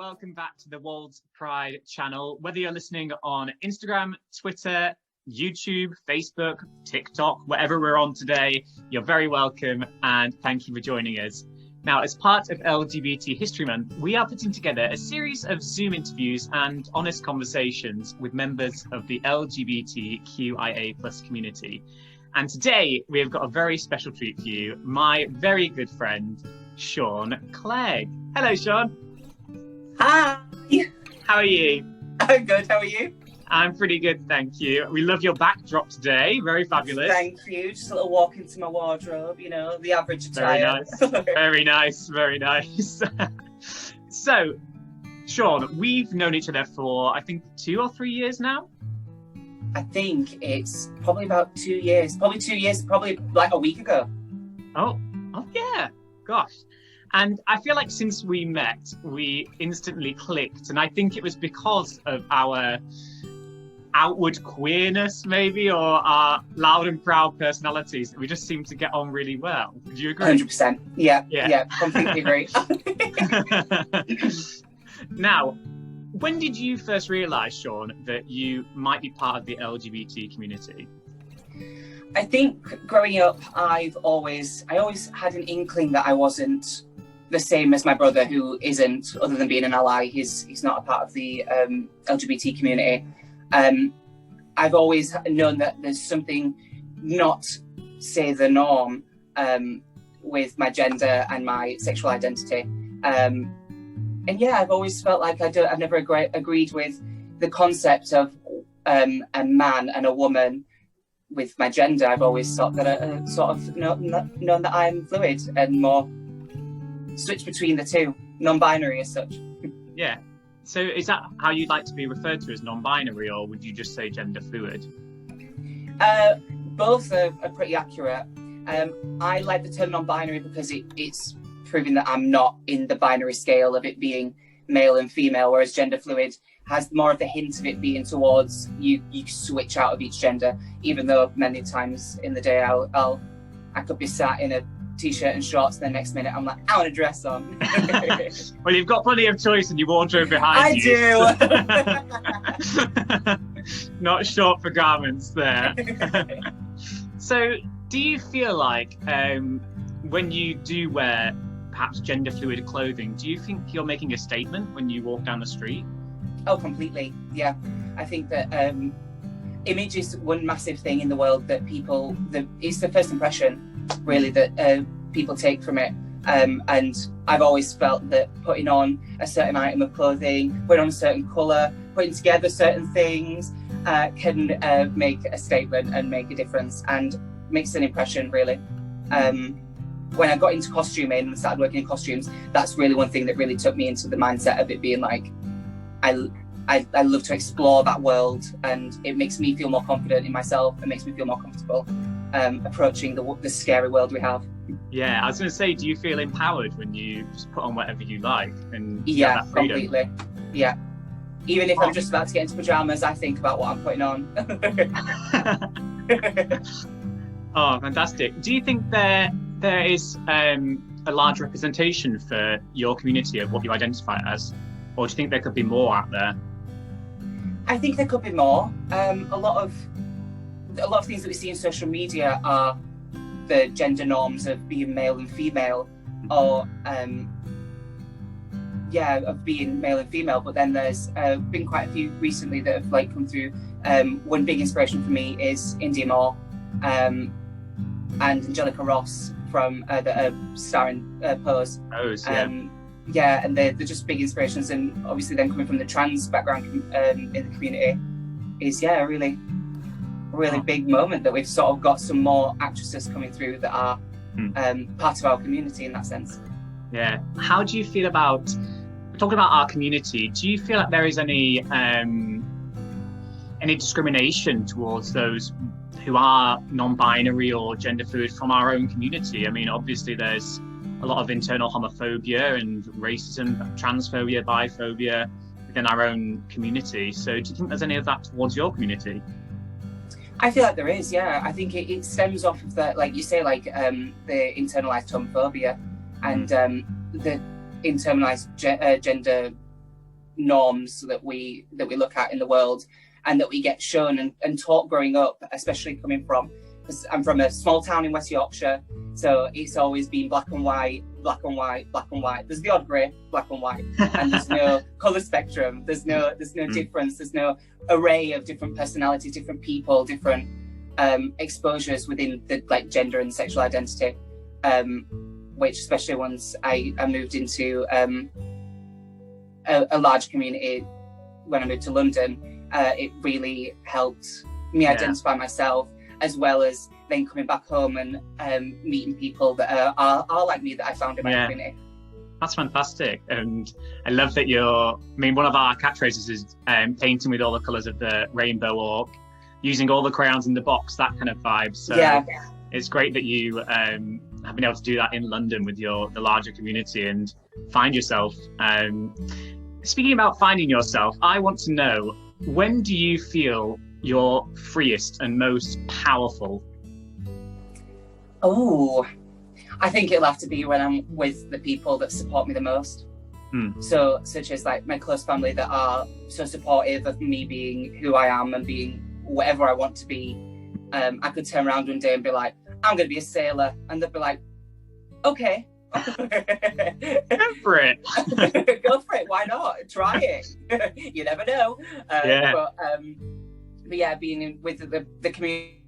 welcome back to the Wolds Pride channel. Whether you're listening on Instagram, Twitter, YouTube, Facebook, TikTok, whatever we're on today, you're very welcome and thank you for joining us. Now, as part of LGBT History Month, we are putting together a series of Zoom interviews and honest conversations with members of the LGBTQIA+ community. And today we have got a very special treat for you, my very good friend, Shaun Clegg. Hello, Shaun. Hi. How are you? I'm good. How are you? I'm pretty good, thank you. We love your backdrop today. Very fabulous. Thank you. Just a little walk into my wardrobe, you know, the average Very attire. nice. Very nice. Very nice. So, Shaun, we've known each other for, I think, 2 or 3 years now. I think it's probably about 2 years. Probably 2 years, probably like a week ago. Oh yeah. Gosh. And I feel like since we met, we instantly clicked. And I think it was because of our outward queerness, maybe, or our loud and proud personalities. We just seem to get on really well. Would you agree? 100%. Yeah, completely agree. Now, when did you first realise, Shaun, that you might be part of the LGBT community? I think growing up, I always had an inkling that I wasn't the same as my brother, who isn't, other than being an ally. He's not a part of the LGBT community. I've always known that there's something not, say, the norm with my gender and my sexual identity. And yeah, I've always felt like I've never agreed with the concept of a man and a woman with my gender. I've always thought that I sort of known that I'm fluid and more switch between the two, non-binary as such. Yeah. So is that how you'd like to be referred to, as non-binary, or would you just say gender fluid? Both are pretty accurate. I like the term non-binary because it's proving that I'm not in the binary scale of it being male and female, whereas gender fluid has more of the hint of it being towards you switch out of each gender, even though many times in the day I could be sat in a t-shirt and shorts, and the next minute I'm like, I want a dress on. Well, you've got plenty of choice in your wardrobe behind you. I do. Not short for garments there. So do you feel like when you do wear perhaps gender fluid clothing, do you think you're making a statement when you walk down the street? Oh, completely. Yeah. I think that image is one massive thing in the world that it's the first impression really that people take from it. And I've always felt that putting on a certain item of clothing, putting on a certain colour, putting together certain things can make a statement and make a difference and makes an impression, really. When I got into costuming and started working in costumes, that's really one thing that really took me into the mindset of it being like, I love to explore that world, and it makes me feel more confident in myself. It makes me feel more comfortable approaching the scary world we have. Yeah, I was going to say, do you feel empowered when you just put on whatever you like and yeah, have that freedom? Completely. Yeah. Even if I'm just about to get into pajamas, I think about what I'm putting on. Oh, fantastic. Do you think there is a large representation for your community of what you identify as? Or do you think there could be more out there? I think there could be more. A lot of things that we see in social media are the gender norms of being male and female, or of being male and female. But then there's been quite a few recently that have come through. One big inspiration for me is India Moore and Angelica Ross from the starring Pose. Pose, yeah. Yeah, and they're just big inspirations, and obviously then coming from the trans background in the community is a really big moment that we've sort of got some more actresses coming through that are part of our community in that sense. Yeah. How do you feel about talking about our community? Do you feel like there is any discrimination towards those who are non-binary or gender fluid from our own community? I mean, obviously there's a lot of internal homophobia and racism, transphobia, biphobia within our own community. So do you think there's any of that towards your community? I feel like there is, yeah. I think it stems off of the, like you say, the internalized homophobia and the internalized gender norms that we look at in the world, and that we get shown and taught growing up, especially coming from, because I'm from a small town in West Yorkshire, so it's always been black and white, black and white, black and white. There's the odd grey, black and white, and there's no colour spectrum. There's no difference. There's no array of different personalities, different people, different exposures within the like gender and sexual identity. Which, especially once I moved into a large community when I moved to London, it really helped me identify myself, as well as then coming back home and meeting people that are like me that I found in my community. That's fantastic. And I love that one of our catchphrases is painting with all the colours of the rainbow, or using all the crayons in the box, that kind of vibe. So it's great that you have been able to do that in London with the larger community and find yourself. Speaking about finding yourself, I want to know, when do you feel you're freest and most powerful? Oh, I think it'll have to be when I'm with the people that support me the most. So, such as like my close family that are so supportive of me being who I am and being whatever I want to be. I could turn around one day and be like, I'm going to be a sailor. And they'd be like, okay. Go for it. Go for it. Why not? Try it. You never know. But yeah, being with the community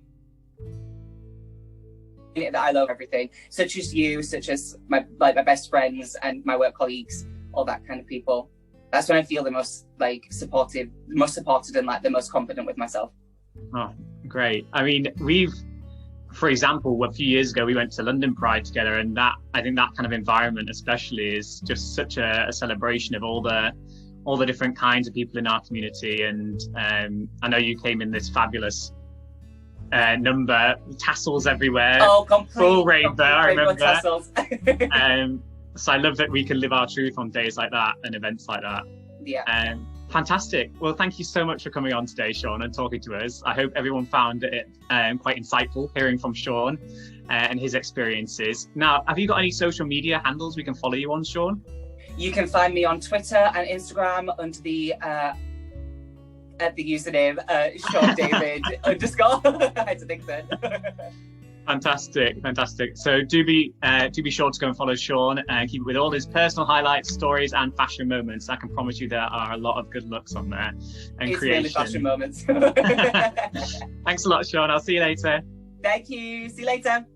that I love, everything, such as you, such as my best friends and my work colleagues, all that kind of people. That's when I feel the most like supported and like the most confident with myself. Oh, great. I mean, for example, a few years ago, we went to London Pride together, and I think that kind of environment especially is just such a celebration of all the different kinds of people in our community. And I know you came in this fabulous number, tassels everywhere, full rainbow, I remember. Tassels. So I love that we can live our truth on days like that and events like that. Yeah. Fantastic. Well, thank you so much for coming on today, Shaun, and talking to us. I hope everyone found it quite insightful hearing from Shaun and his experiences. Now, have you got any social media handles we can follow you on, Shaun? You can find me on Twitter and Instagram under the username Shaun David _ I had to think that. Fantastic. So do be sure to go and follow Shaun and keep it with all his personal highlights, stories, and fashion moments. I can promise you there are a lot of good looks on there and it's creation. Really fashion moments. Thanks a lot, Shaun. I'll see you later. Thank you. See you later.